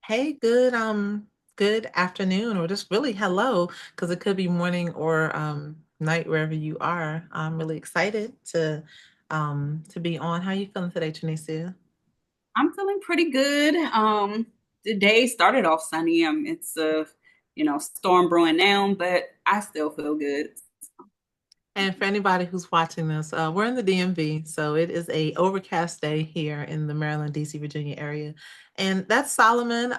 Hey, good afternoon, or just really hello, because it could be morning or night wherever you are. I'm really excited to be on. How are you feeling today, Trinicia? I'm feeling pretty good. The day started off sunny. It's storm brewing now, but I still feel good. And for anybody who's watching this, we're in the DMV, so it is a overcast day here in the Maryland, DC, Virginia area. And that's Solomon.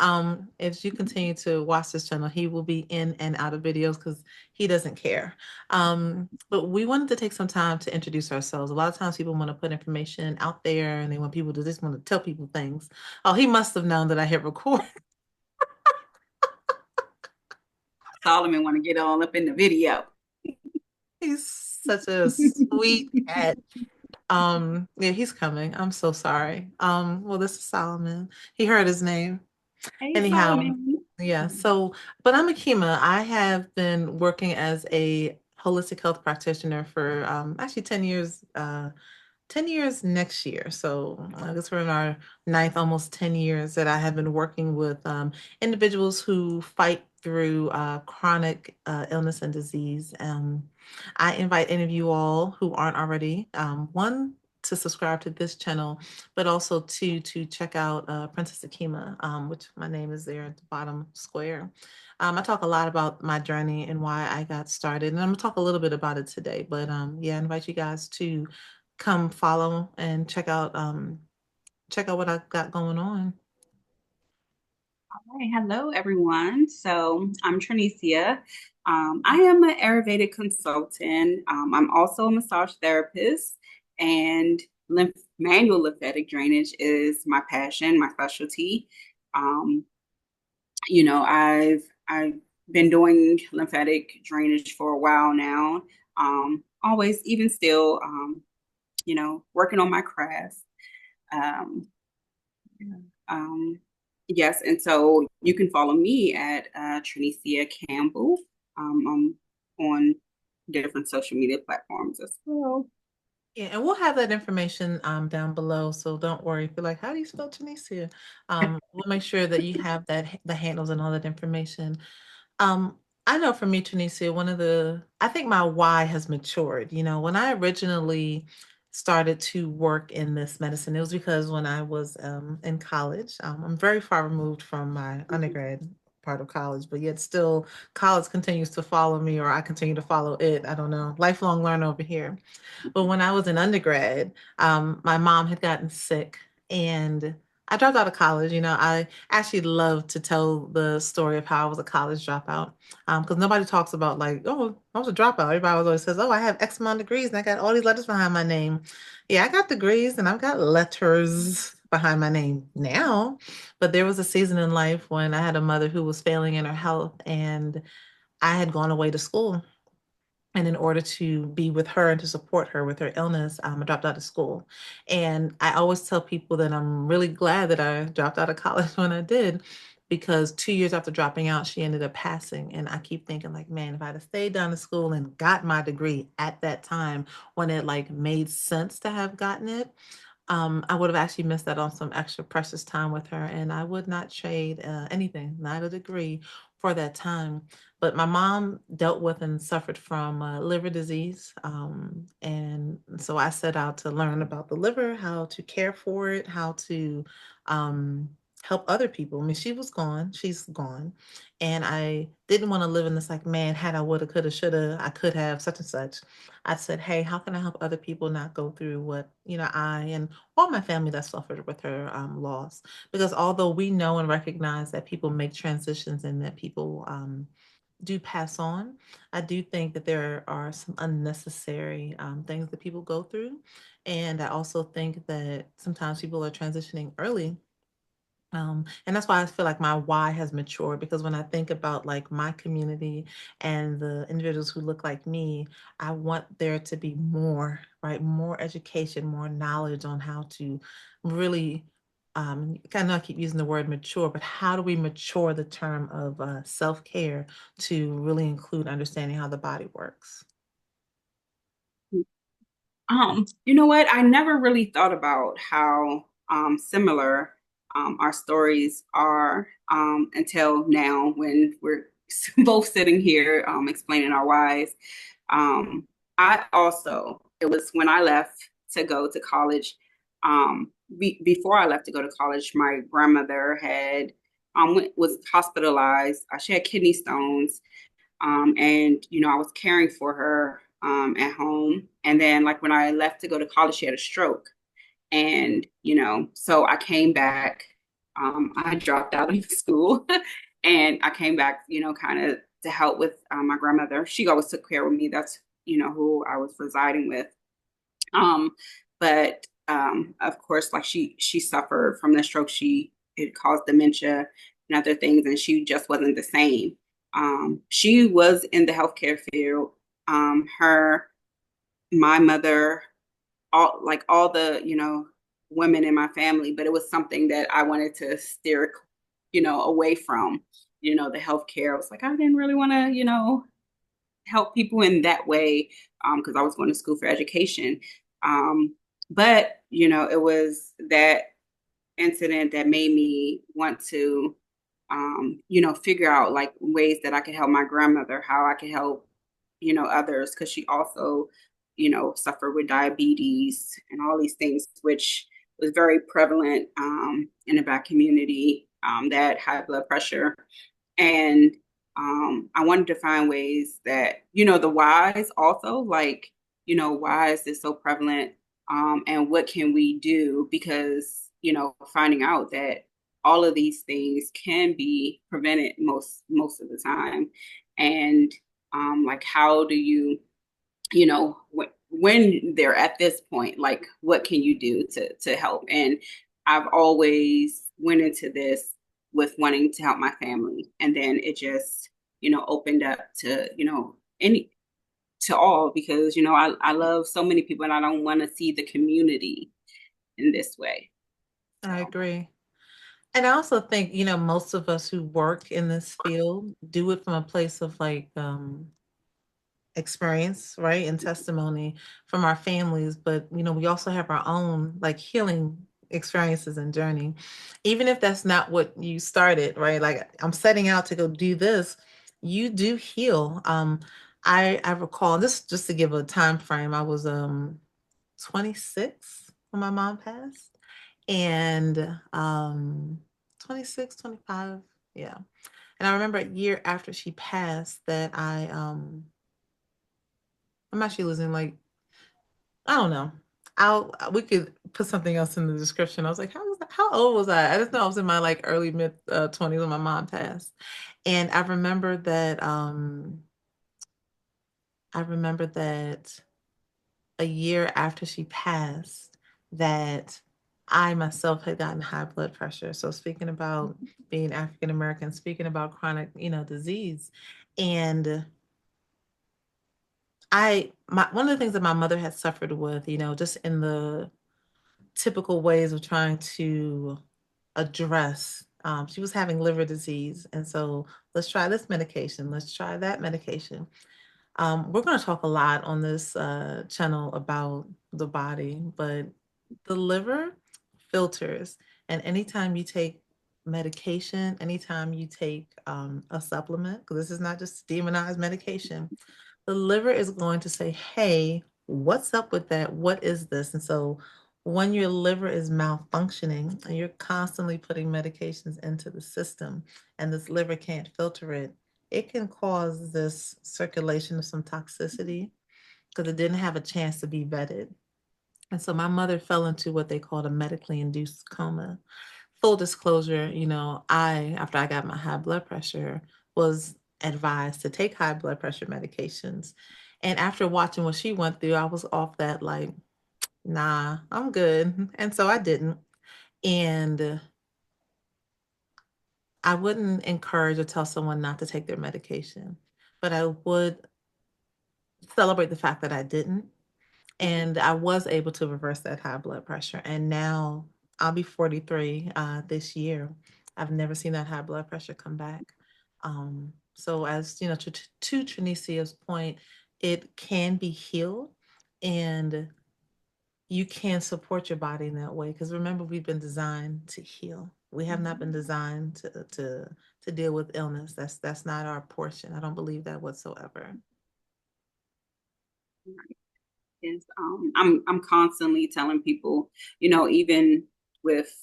As you continue to watch this channel, he will be in and out of videos because he doesn't care. But we wanted to take some time to introduce ourselves. A lot of times people want to put information out there and they want people to just want to tell people things. Oh, he must have known that I hit record. Solomon want to get all up in the video. He's such a sweet cat. Yeah, he's coming. I'm so sorry. Well, this is Solomon. He heard his name. Hey, Anyhow, Solomon. yeah. But I'm Akima. I have been working as a holistic health practitioner for actually 10 years, 10 years next year. So I guess we're in our ninth, almost 10 years that I have been working with individuals who fight through chronic illness and disease. I invite any of you all who aren't already, one, to subscribe to this channel, but also to check out Princess Akima, which my name is there at the bottom square. I talk a lot about my journey and why I got started, and I'm gonna talk a little bit about it today. But yeah, I invite you guys to come follow and check out what I've got going on. Hi, hello, everyone. So I'm Trinicia. I am an Ayurvedic consultant. I'm also a massage therapist, and manual lymphatic drainage is my passion, my specialty. Um, I've been doing lymphatic drainage for a while now. Always, even still, working on my craft. Um, um, yes, and so you can follow me at Trinicia Campbell on different social media platforms as well. Yeah, and we'll have that information down below, so don't worry. If you're like, how do you spell Tunisia? We'll make sure that you have the handles and all that information. Um, I know for me, Tunisia, I think my why has matured. You know, when I originally started to work in this medicine, it was because when I was in college, I'm very far removed from my undergrad part of college, but yet still college continues to follow me, or I continue to follow it. I don't know. Lifelong learner over here. But when I was in undergrad, my mom had gotten sick and I dropped out of college. You know, I actually love to tell the story of how I was a college dropout because nobody talks about like, oh, I was a dropout. Everybody always says, oh, I have X amount of degrees and I got all these letters behind my name. Yeah, I got degrees and I've got letters behind my name now. But there was a season in life when I had a mother who was failing in her health and I had gone away to school. And in order to be with her and to support her with her illness, I dropped out of school. And I always tell people that I'm really glad that I dropped out of college when I did, because 2 years after dropping out, she ended up passing. And I keep thinking, like, man, if I'd have stayed down to school and got my degree at that time when it like made sense to have gotten it, I would have actually missed out on some extra precious time with her, and I would not trade anything, not a degree, for that time. But my mom dealt with and suffered from liver disease, and so I set out to learn about the liver, how to care for it, how to um, help other people. I mean, she was gone, she's gone, and I didn't want to live in this like, man, had I woulda, coulda, shoulda, I could have such and such. I said, hey, how can I help other people not go through what, I and all my family that suffered with her loss? Because although we know and recognize that people make transitions and that people do pass on, I do think that there are some unnecessary things that people go through. And I also think that sometimes people are transitioning early, and that's why I feel like my why has matured, because when I think about like my community and the individuals who look like me, I want there to be more, right? More education, more knowledge on how to really, kind of I keep using the word mature, but how do we mature the term of self-care to really include understanding how the body works? You know what? I never really thought about how similar our stories are until now when we're both sitting here explaining our whys. Um, I also, it was when I left to go to college. Before I left to go to college, my grandmother had was hospitalized. She had kidney stones, and I was caring for her at home. And then, like when I left to go to college, she had a stroke. And so I came back. I dropped out of school, and I came back, kind of to help with my grandmother. She always took care of me. That's who I was residing with. Um, but of course, like she suffered from the stroke. It caused dementia and other things, and she just wasn't the same. She was in the healthcare field. Her My mother, all the women in my family, but it was something that I wanted to steer away from. The healthcare. I was like, I didn't really want to help people in that way, because I was going to school for education. But it was that incident that made me want to figure out like ways that I could help my grandmother, how I could help others, because she also suffered with diabetes and all these things, which was very prevalent in the Black community, that high blood pressure. And I wanted to find ways that the whys also, like why is this so prevalent, and what can we do, because finding out that all of these things can be prevented most of the time. And like, how do you when they're at this point, like what can you do to help? And I've always went into this with wanting to help my family, and then it just opened up to any to all, because I love so many people, and I don't want to see the community in this way. I So agree. And I also think, most of us who work in this field do it from a place of like experience, right? And testimony from our families, but we also have our own like healing experiences and journey. Even if that's not what you started, right? Like I'm setting out to go do this, you do heal. I recall this, just to give a time frame. I was 26 when my mom passed, and 26, 25, yeah. And I remember a year after she passed that I'm actually losing like, I don't know. We could put something else in the description. I was like, how old was I? I just know I was in my like early mid 20s when my mom passed. And I remember that a year after she passed, that I myself had gotten high blood pressure. So speaking about being African American, speaking about chronic, disease. And one of the things that my mother had suffered with, just in the typical ways of trying to address. She was having liver disease. And so let's try this medication. Let's try that medication. We're going to talk a lot on this channel about the body, but the liver filters. And anytime you take medication, anytime you take a supplement, because this is not just demonized medication, the liver is going to say, hey, what's up with that? What is this? And so when your liver is malfunctioning and you're constantly putting medications into the system and this liver can't filter it, it can cause this circulation of some toxicity because it didn't have a chance to be vetted. And so my mother fell into what they called a medically induced coma. Full disclosure, after I got my high blood pressure, was advised to take high blood pressure medications. And after watching what she went through, I was off that like, nah, I'm good. And so I didn't. And I wouldn't encourage or tell someone not to take their medication, but I would celebrate the fact that I didn't. And I was able to reverse that high blood pressure. And now I'll be 43 this year. I've never seen that high blood pressure come back. So as you know, to Trinicia's point, it can be healed, and you can support your body in that way. Because remember, we've been designed to heal. We have not been designed to deal with illness. That's not our portion. I don't believe that whatsoever. Yes, I'm constantly telling people, even with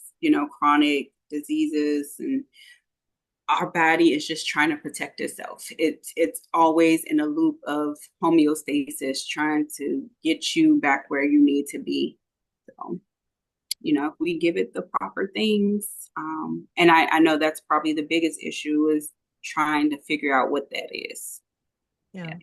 chronic diseases, and our body is just trying to protect itself. It's always in a loop of homeostasis, trying to get you back where you need to be. So, if we give it the proper things, and I know that's probably the biggest issue is trying to figure out what that is. Yeah.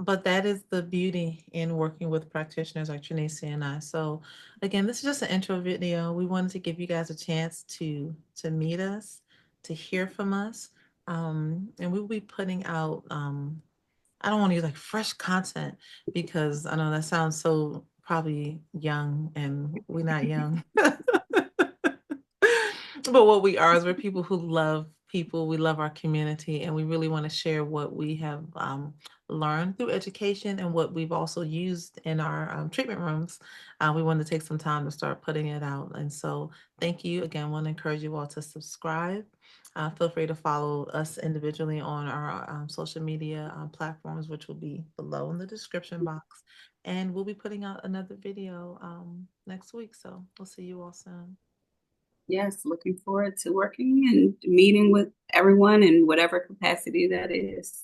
But that is the beauty in working with practitioners like Trinacy and I. So again, this is just an intro video. We wanted to give you guys a chance to meet us, to hear from us. And we will be putting out I don't want to use like fresh content because I know that sounds so probably young and we're not young. But what we are is we're people who love people. We love our community, and we really want to share what we have learned through education and what we've also used in our treatment rooms. We want to take some time to start putting it out. And so, thank you again. Want to encourage you all to subscribe. Feel free to follow us individually on our social media platforms, which will be below in the description box. And we'll be putting out another video next week. So we'll see you all soon. Yes, looking forward to working and meeting with everyone in whatever capacity that is.